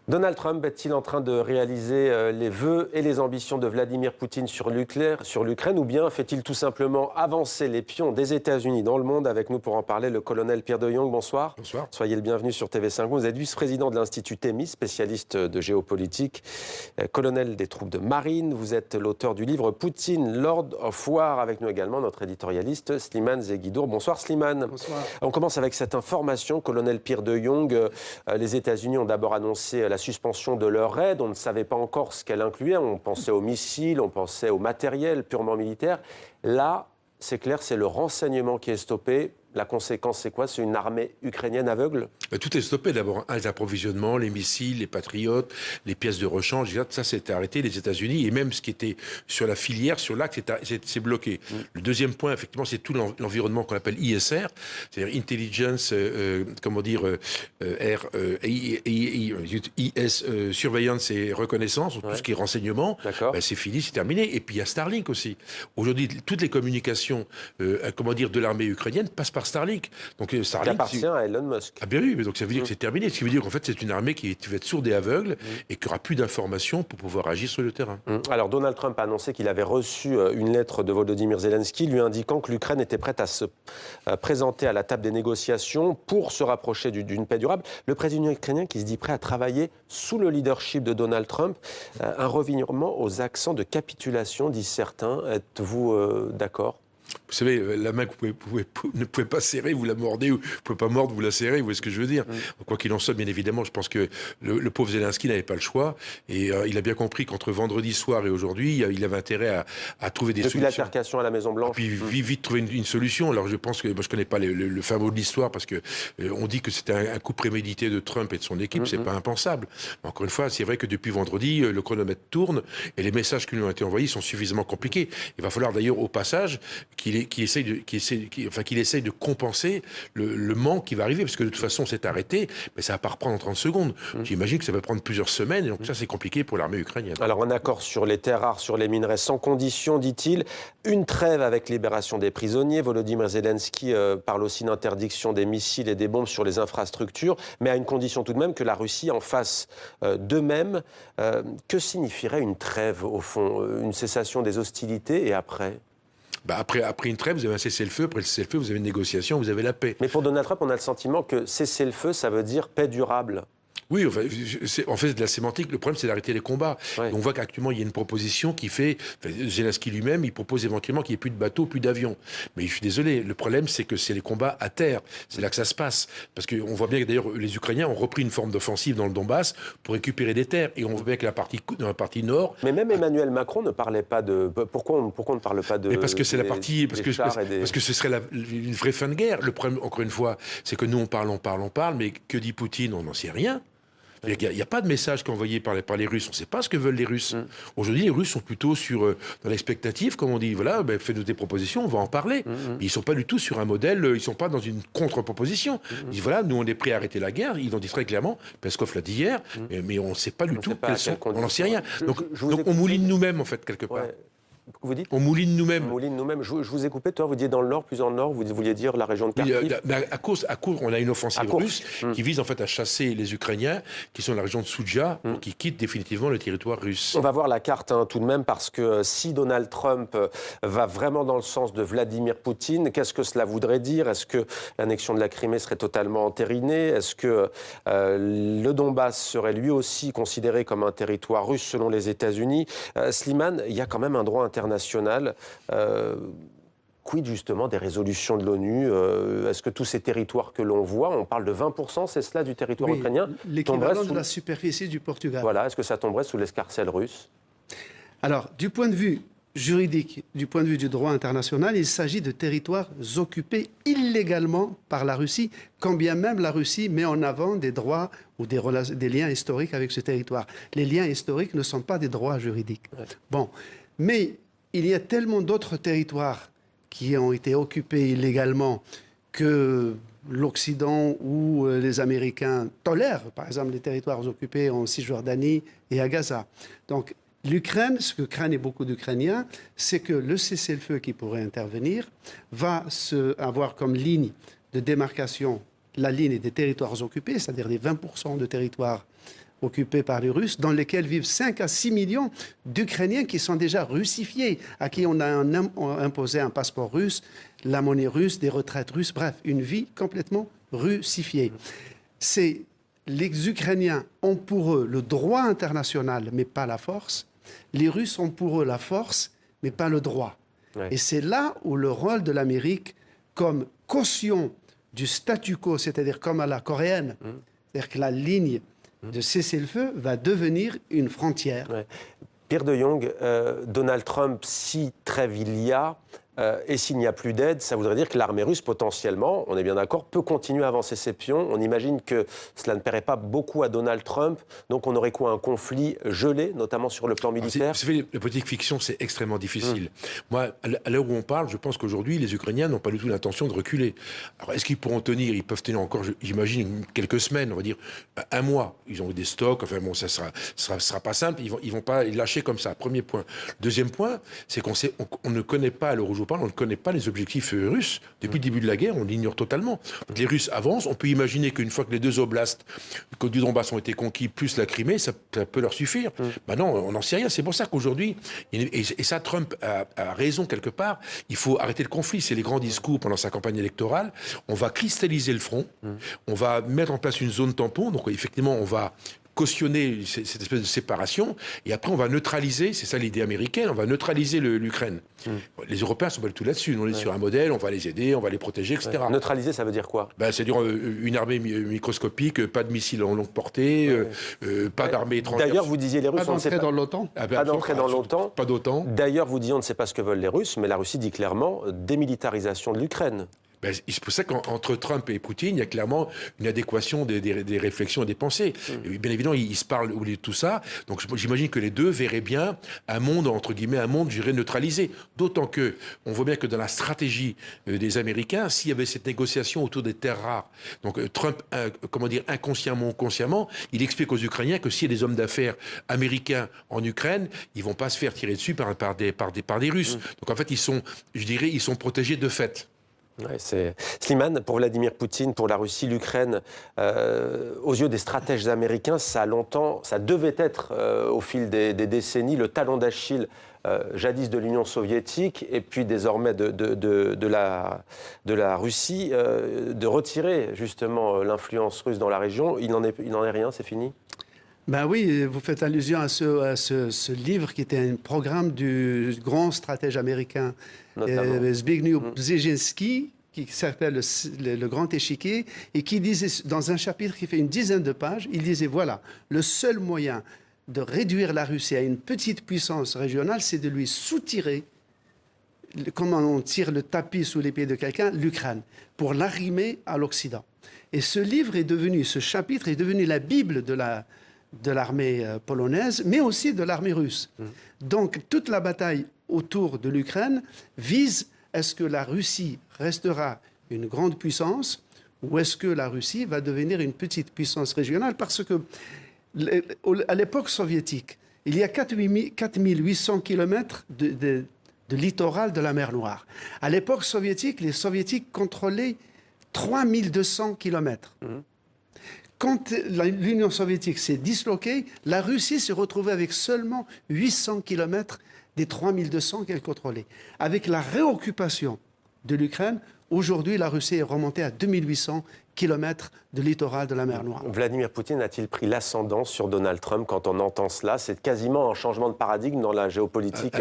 Donald Trump est-il en train de réaliser les vœux et les ambitions de Vladimir Poutine sur l'Ukraine, ou bien fait-il tout simplement avancer les pions des États-Unis dans le monde? Avec nous pour en parler, le colonel Pierre de Jong. Bonsoir. Bonsoir. Soyez le bienvenu sur TV5. Vous êtes vice-président de l'Institut TEMIS, spécialiste de géopolitique, colonel des troupes de marine. Vous êtes l'auteur du livre Poutine, Lord of War. Avec nous également notre éditorialiste Slimane Zeguidour. Bonsoir Slimane. Bonsoir. On commence avec cette information, colonel Pierre de Jong. Les États-Unis ont d'abord annoncé la suspension de leur aide. On ne savait pas encore ce qu'elle incluait. On pensait aux missiles, on pensait au matériel purement militaire. Là, c'est clair, c'est le renseignement qui est stoppé. La conséquence, c'est quoi? C'est une armée ukrainienne aveugle? Tout est stoppé d'abord. Les approvisionnements, les missiles, les patriotes, les pièces de rechange, ça s'est arrêté, les États-Unis. Et même ce qui était sur la filière, sur l'axe, c'est bloqué. Le deuxième point, effectivement, c'est tout l'environnement qu'on appelle ISR, c'est-à-dire Intelligence, Surveillance et Reconnaissance, tout ce qui est renseignement. C'est fini, c'est terminé. Et puis il y a Starlink aussi. Aujourd'hui, toutes les communications de l'armée ukrainienne passent par Starlink. Donc Starlink qui appartient à Elon Musk. Ah bien oui, mais donc ça veut dire que c'est terminé. Ce qui veut dire qu'en fait c'est une armée qui va être sourde et aveugle et qui aura plus d'informations pour pouvoir agir sur le terrain. Alors Donald Trump a annoncé qu'il avait reçu une lettre de Volodymyr Zelensky lui indiquant que l'Ukraine était prête à se présenter à la table des négociations pour se rapprocher d'une paix durable. Le président ukrainien qui se dit prêt à travailler sous le leadership de Donald Trump. Un revirement aux accents de capitulation, disent certains. Êtes-vous d'accord? Vous savez, la main que vous ne pouvez pas serrer, vous la mordez, ou vous ne pouvez pas mordre, vous la serrez, vous voyez ce que je veux dire. Quoi qu'il en soit, bien évidemment, je pense que le pauvre Zelensky n'avait pas le choix, et il a bien compris qu'entre vendredi soir et aujourd'hui, il avait intérêt à trouver des solutions. Depuis l'altercation à la Maison-Blanche. Puis vite trouver une solution. Alors je pense que, moi je connais pas le fin mot de l'histoire, parce que on dit que c'était un coup prémédité de Trump et de son équipe, c'est pas impensable. Mais encore une fois, c'est vrai que depuis vendredi, le chronomètre tourne, et les messages qui lui ont été envoyés sont suffisamment compliqués. Il va falloir d'ailleurs, au passage, qu'il essaye de compenser le manque qui va arriver, parce que de toute façon c'est arrêté, mais ça va pas reprendre en 30 secondes. J'imagine que ça va prendre plusieurs semaines, et donc ça c'est compliqué pour l'armée ukrainienne. Alors un accord sur les terres rares, sur les minerais sans condition, dit-il, une trêve avec libération des prisonniers. Volodymyr Zelensky parle aussi d'interdiction des missiles et des bombes sur les infrastructures, mais à une condition tout de même que la Russie en fasse d'eux-mêmes. Que signifierait une trêve au fond? Une cessation des hostilités et après? Après une trêve, vous avez un cessez-le-feu. Après le cessez-le-feu, vous avez une négociation, vous avez la paix. Mais pour Donald Trump, on a le sentiment que cessez-le-feu, ça veut dire paix durable. Oui, enfin, en fait, de la sémantique, le problème, c'est d'arrêter les combats. Ouais. On voit qu'actuellement, il y a une proposition qui fait... Zelensky lui-même, il propose éventuellement qu'il n'y ait plus de bateaux, plus d'avions. Mais je suis désolé, le problème, c'est que c'est les combats à terre. C'est là que ça se passe. Parce qu'on voit bien que, d'ailleurs, les Ukrainiens ont repris une forme d'offensive dans le Donbass pour récupérer des terres. Et on voit bien que dans la partie nord... Mais même Emmanuel Macron ne parlait pas de... Pourquoi on ne parle pas de... Mais parce que c'est la partie... Parce que ce serait une vraie fin de guerre. Le problème, encore une fois, c'est que nous, on parle, mais que dit Poutine? On n'en sait rien. Il n'y a pas de message qui est envoyé par les Russes. On ne sait pas ce que veulent les Russes. Aujourd'hui, les Russes sont plutôt dans l'expectative, comme on dit. Voilà, fais-nous des propositions, on va en parler. Ils ne sont pas du tout sur un modèle, ils ne sont pas dans une contre-proposition. Ils disent, voilà, nous, on est prêts à arrêter la guerre. Ils l'ont dit très clairement. Peskov l'a dit hier. Mais on ne sait pas du tout quelles sont. On n'en sait rien. Donc on mouline nous-mêmes, en fait, quelque part. Ouais. Vous dites? On mouline nous-mêmes. On mouline nous-mêmes. Je vous ai coupé, toi, vous disiez dans le nord, plus dans le nord, vous vouliez dire la région de Kharkiv. Oui, à cause, on a une offensive russe qui vise en fait à chasser les Ukrainiens qui sont dans la région de Soudja pour qu'ils quittent définitivement le territoire russe. On va voir la carte tout de même, parce que si Donald Trump va vraiment dans le sens de Vladimir Poutine, qu'est-ce que cela voudrait dire? Est-ce que l'annexion de la Crimée serait totalement entérinée? Est-ce que le Donbass serait lui aussi considéré comme un territoire russe selon les États-Unis? Slimane, il y a quand même un droit international. Quid justement des résolutions de l'ONU? Est-ce que tous ces territoires que l'on voit, on parle de 20%, c'est cela, du territoire ukrainien, l'équivalent de la superficie du Portugal. Voilà, est-ce que ça tomberait sous l'escarcelle russe? Alors, du point de vue juridique, du point de vue du droit international, il s'agit de territoires occupés illégalement par la Russie, quand bien même la Russie met en avant des droits ou des liens historiques avec ce territoire. Les liens historiques ne sont pas des droits juridiques. Ouais. Bon, mais il y a tellement d'autres territoires qui ont été occupés illégalement que l'Occident ou les Américains tolèrent, par exemple, les territoires occupés en Cisjordanie et à Gaza. Donc, l'Ukraine, ce que craignent beaucoup d'Ukrainiens, c'est que le cessez-le-feu qui pourrait intervenir va avoir comme ligne de démarcation la ligne des territoires occupés, c'est-à-dire les 20% de territoires occupés par les Russes, dans lesquels vivent 5 à 6 millions d'Ukrainiens qui sont déjà russifiés, à qui on a imposé un passeport russe, la monnaie russe, des retraites russes, bref, une vie complètement russifiée. Les Ukrainiens ont pour eux le droit international, mais pas la force. Les Russes ont pour eux la force, mais pas le droit. Ouais. Et c'est là où le rôle de l'Amérique, comme caution du statu quo, c'est-à-dire comme à la coréenne, c'est-à-dire que la ligne de cessez-le-feu va devenir une frontière. Ouais. Pierre de Jong, Donald Trump, si trêve il y a, et s'il n'y a plus d'aide, ça voudrait dire que l'armée russe, potentiellement, on est bien d'accord, peut continuer à avancer ses pions. On imagine que cela ne plairait pas beaucoup à Donald Trump. Donc on aurait quoi, un conflit gelé, notamment sur le plan militaire? La politique fiction, c'est extrêmement difficile. Moi, à l'heure où on parle, je pense qu'aujourd'hui, les Ukrainiens n'ont pas du tout l'intention de reculer. Alors, est-ce qu'ils pourront tenir? Ils peuvent tenir encore, j'imagine, quelques semaines, on va dire un mois. Ils ont des stocks, enfin bon, ça sera pas simple. Ils vont pas les lâcher comme ça, premier point. Deuxième point, c'est qu'on ne connaît pas, à l'heure où je vous parle, on ne connaît pas les objectifs russes. Depuis le début de la guerre, on l'ignore totalement. Donc, les Russes avancent. On peut imaginer qu'une fois que les 2 oblasts du Donbass ont été conquis, plus la Crimée, ça peut leur suffire. Maintenant, on n'en sait rien. C'est pour ça qu'aujourd'hui, et ça, Trump a raison quelque part, il faut arrêter le conflit. C'est les grands discours pendant sa campagne électorale. On va cristalliser le front. On va mettre en place une zone tampon. Donc, effectivement, on va cautionner cette espèce de séparation, et après on va neutraliser, c'est ça l'idée américaine, on va neutraliser l'Ukraine. Les Européens sont pas du tout là-dessus, on est sur un modèle, on va les aider, on va les protéger, etc. Neutraliser, ça veut dire quoi? C'est-à-dire une armée microscopique, pas de missiles en longue portée, pas d'armée étrangère. D'ailleurs, vous disiez les Russes... Pas d'entrée dans l'OTAN. Pas d'entrée dans l'OTAN. Pas d'OTAN. D'ailleurs, vous disiez on ne sait pas ce que veulent les Russes, mais la Russie dit clairement démilitarisation de l'Ukraine. C'est pour ça qu'entre Trump et Poutine, il y a clairement une adéquation des réflexions et des pensées. Et bien évidemment, ils se parlent de tout ça. Donc j'imagine que les deux verraient bien un monde, entre guillemets, un monde, je dirais, neutralisé. D'autant que on voit bien que dans la stratégie des Américains, s'il y avait cette négociation autour des terres rares, donc Trump, inconsciemment ou consciemment, il explique aux Ukrainiens que s'il y a des hommes d'affaires américains en Ukraine, ils vont pas se faire tirer dessus par des Russes. Donc en fait, ils sont protégés de fait. Ouais, Slimane, pour Vladimir Poutine, pour la Russie, l'Ukraine, aux yeux des stratèges américains, ça devait être, au fil des décennies, le talon d'Achille, jadis de l'Union soviétique, et puis désormais de la Russie, de retirer justement l'influence russe dans la région. Il n'en est rien, c'est fini? Ben oui, vous faites allusion à ce livre qui était un programme du grand stratège américain Zbigniew Brzezinski, qui s'appelle le Grand Échiquier, et qui disait, dans un chapitre qui fait une dizaine de pages, il disait, voilà, le seul moyen de réduire la Russie à une petite puissance régionale, c'est de lui soutirer, comment on tire le tapis sous les pieds de quelqu'un, l'Ukraine, pour l'arrimer à l'Occident. Et ce chapitre est devenu la Bible de l'armée polonaise, mais aussi de l'armée russe. Donc, toute la bataille autour de l'Ukraine vise, est-ce que la Russie restera une grande puissance ou est-ce que la Russie va devenir une petite puissance régionale? Parce que, à l'époque soviétique, il y a 4800 kilomètres de littoral de la mer Noire. À l'époque soviétique, les Soviétiques contrôlaient 3200 kilomètres. Quand l'Union soviétique s'est disloquée, la Russie s'est retrouvée avec seulement 800 kilomètres des 3200 qu'elle contrôlait. Avec la réoccupation de l'Ukraine, aujourd'hui, la Russie est remontée à 2800 kilomètres de littoral de la mer Noire. Vladimir Poutine a-t-il pris l'ascendant sur Donald Trump quand on entend cela? C'est quasiment un changement de paradigme dans la géopolitique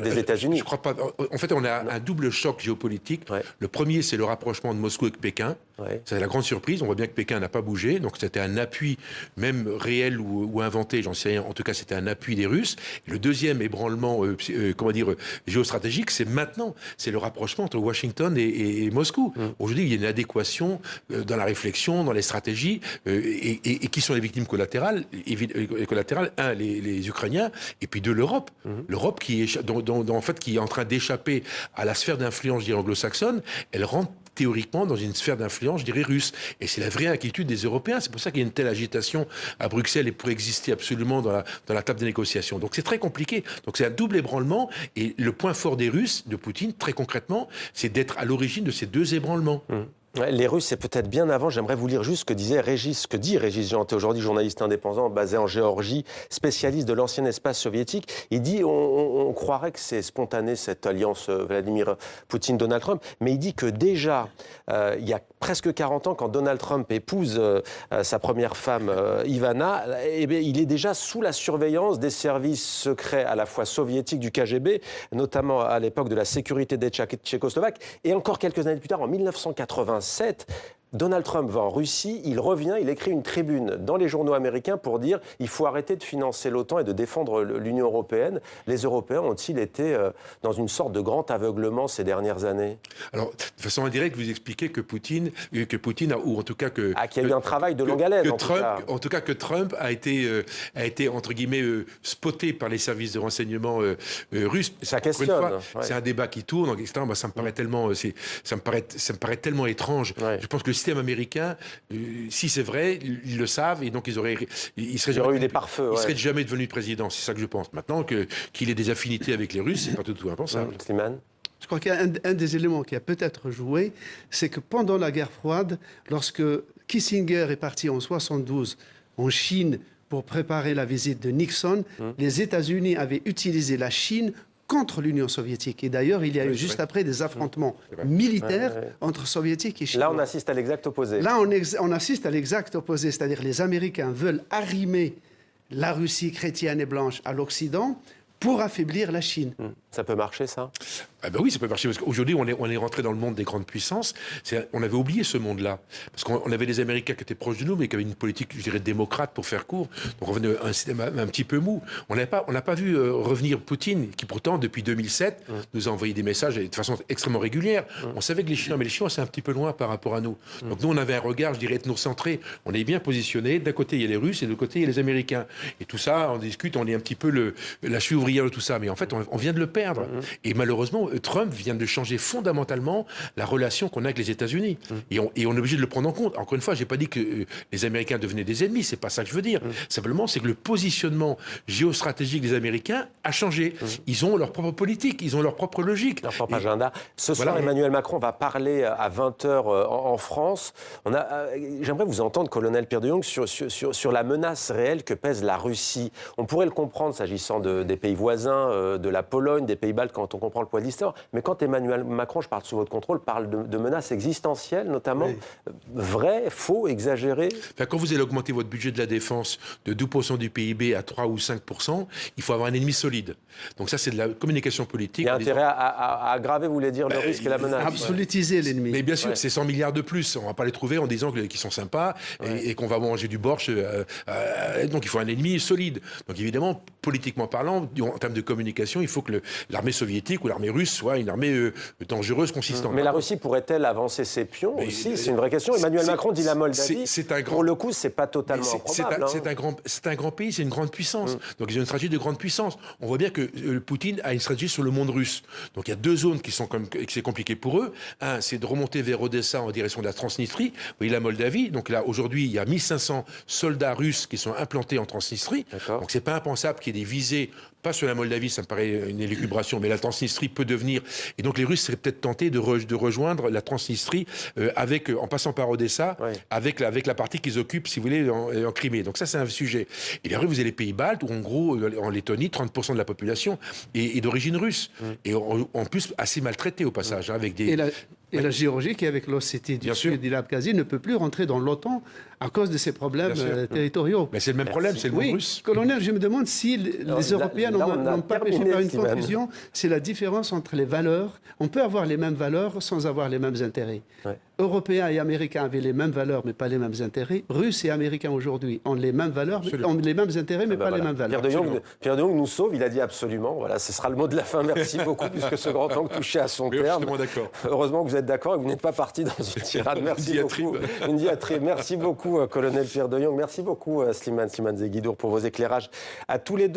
des États-Unis. Je crois pas. En fait, on a un double choc géopolitique. Ouais. Le premier, c'est le rapprochement de Moscou avec Pékin. Ouais. C'est la grande surprise. On voit bien que Pékin n'a pas bougé. Donc, c'était un appui, même réel ou inventé, j'en sais rien. En tout cas, c'était un appui des Russes. Le deuxième ébranlement, géostratégique, c'est maintenant. C'est le rapprochement entre Washington et Moscou. Aujourd'hui, il y a une adéquation dans la réflexion, dans les stratégies, et qui sont les victimes collatérales? Les Ukrainiens, et puis l'Europe. L'Europe qui est en train d'échapper à la sphère d'influence, je dirais, anglo-saxonne, elle rentre théoriquement dans une sphère d'influence, je dirais, russe. Et c'est la vraie inquiétude des Européens. C'est pour ça qu'il y a une telle agitation à Bruxelles et pour exister absolument dans la table des négociations. Donc c'est très compliqué. Donc c'est un double ébranlement. Et le point fort des Russes, de Poutine, très concrètement, c'est d'être à l'origine de ces deux ébranlements. Ouais, les Russes, c'est peut-être bien avant. J'aimerais vous lire juste ce que dit Régis Janté, aujourd'hui journaliste indépendant basé en Géorgie, spécialiste de l'ancien espace soviétique. Il dit on croirait que c'est spontané cette alliance Vladimir Poutine-Donald Trump, mais il dit que déjà, il y a presque 40 ans, quand Donald Trump épouse sa première femme, Ivana, eh bien, il est déjà sous la surveillance des services secrets à la fois soviétiques du KGB, notamment à l'époque de la sécurité des Tchécoslovaques, et encore quelques années plus tard, en 1987, Donald Trump va en Russie, il revient, il écrit une tribune dans les journaux américains pour dire il faut arrêter de financer l'OTAN et de défendre l'Union européenne. Les Européens ont-ils été dans une sorte de grand aveuglement ces dernières années? Alors, de façon indirecte, vous expliquez que Poutine a, ou en tout cas que... qu'il y a eu un travail de longue haleine, en tout cas que Trump a été entre guillemets, spoté par les services de renseignement russes. Ça questionne. C'est un débat qui tourne, etc. Moi, ça me paraît tellement... ça me paraît tellement étrange. Ouais. Je pense que le système américain, si c'est vrai, ils le savent et donc il serait jamais devenu président. C'est ça que je pense. Maintenant qu'il ait des affinités avec les Russes, c'est pas du tout impensable. Slimane. Je crois qu'il y a un des éléments qui a peut-être joué, c'est que pendant la guerre froide, lorsque Kissinger est parti en 1972 en Chine pour préparer la visite de Nixon, les États-Unis avaient utilisé la Chine contre l'Union soviétique. Et d'ailleurs, il y a eu juste après des affrontements militaires entre soviétiques et chinois. Là, on assiste à l'exact opposé. Là, on assiste à l'exact opposé, c'est-à-dire les Américains veulent arrimer la Russie chrétienne et blanche à l'Occident pour affaiblir la Chine. Ça peut marcher, ça? Ah ben oui, ça peut marcher, parce qu'aujourd'hui, on est rentré dans le monde des grandes puissances. On avait oublié ce monde-là. Parce qu'on avait des Américains qui étaient proches de nous, mais qui avaient une politique, je dirais, démocrate pour faire court. Donc on revenait à un système un petit peu mou. On n'a pas vu revenir Poutine, qui pourtant, depuis 2007, nous a envoyé des messages de façon extrêmement régulière. On savait que les Chinois, mais les Chinois, c'est un petit peu loin par rapport à nous. Donc nous, on avait un regard, je dirais, ethnocentré. On est bien positionné. D'un côté, il y a les Russes, et de l'autre côté, il y a les Américains. Et tout ça, on discute, on est un petit peu la cheville ouvrière de tout ça. Mais en fait, on vient de le perdre. Et malheureusement, Trump vient de changer fondamentalement la relation qu'on a avec les États-Unis. Et on est obligé de le prendre en compte. Encore une fois, j'ai pas dit que les Américains devenaient des ennemis, c'est pas ça que je veux dire. Simplement, c'est que le positionnement géostratégique des Américains a changé. Ils ont leur propre politique, ils ont leur propre logique. Leur propre agenda. Ce soir, Emmanuel Macron va parler à 20h en France. J'aimerais vous entendre, colonel Pierre de Jong, sur la menace réelle que pèse la Russie. On pourrait le comprendre s'agissant des pays voisins, de la Pologne, des pays baltes, quand on comprend le poids de l'histoire. Mais quand Emmanuel Macron, je parle sous votre contrôle, parle de menaces existentielles, notamment, vraies, faux, exagérées. Enfin, quand vous allez augmenter votre budget de la défense de 12% du PIB à 3 ou 5%, il faut avoir un ennemi solide. Donc ça, c'est de la communication politique. Il y a intérêt à aggraver, vous voulez dire, le risque et la menace. Absolutiser l'ennemi. Mais bien sûr, c'est 100 milliards de plus. On ne va pas les trouver en disant qu'ils sont sympas et qu'on va manger du borsch. Donc il faut un ennemi solide. Donc évidemment, politiquement parlant, en termes de communication, il faut que l'armée soviétique ou l'armée russe soit une armée dangereuse, consistante. Mais la Russie pourrait-elle avancer ses pions aussi? C'est une vraie question. Emmanuel Macron dit la Moldavie. Pour le coup, c'est pas totalement improbable. C'est un grand pays, c'est une grande puissance. Donc ils ont une stratégie de grande puissance. On voit bien que Poutine a une stratégie sur le monde russe. Donc il y a deux zones qui sont c'est compliqué pour eux. Un, c'est de remonter vers Odessa en direction de la Transnistrie. Vous voyez la Moldavie. Donc là, aujourd'hui, il y a 1500 soldats russes qui sont implantés en Transnistrie. Donc c'est pas impensable qu'il y ait des visées, pas sur la Moldavie, ça me paraît une élucubration, mais la Transnistrie peut devenir. Et donc les Russes seraient peut-être tentés de rejoindre la Transnistrie en passant par Odessa, avec la partie qu'ils occupent, si vous voulez, en Crimée. Donc ça, c'est un sujet. Et bien, vous avez les pays baltes, où en gros, en Lettonie, 30% de la population est d'origine russe. Et en plus, assez maltraitée au passage, avec des... Et la Géorgie, qui avec l'Ossétie du Sud et l'Abkhazie, ne peut plus rentrer dans l'OTAN à cause de ces problèmes territoriaux. Mais c'est le même problème, c'est le monde russe. Colonel, je me demande si les Européens n'ont pas péché par une confusion. C'est la différence entre les valeurs. On peut avoir les mêmes valeurs sans avoir les mêmes intérêts. Européens et Américains avaient les mêmes valeurs, mais pas les mêmes intérêts. Russes et Américains aujourd'hui ont les mêmes valeurs, ont les mêmes intérêts, mais pas les mêmes valeurs. Pierre de Jong nous sauve, il a dit absolument. Voilà, ce sera le mot de la fin. Merci beaucoup, puisque ce grand angle touchait à son terme. Je suis d'accord. Heureusement que vous êtes d'accord et que vous n'êtes pas parti dans une tirade. Merci beaucoup. Une diatribe. Merci beaucoup, colonel Pierre de Jong. Merci beaucoup, Slimane Zeguidour, pour vos éclairages à tous les deux.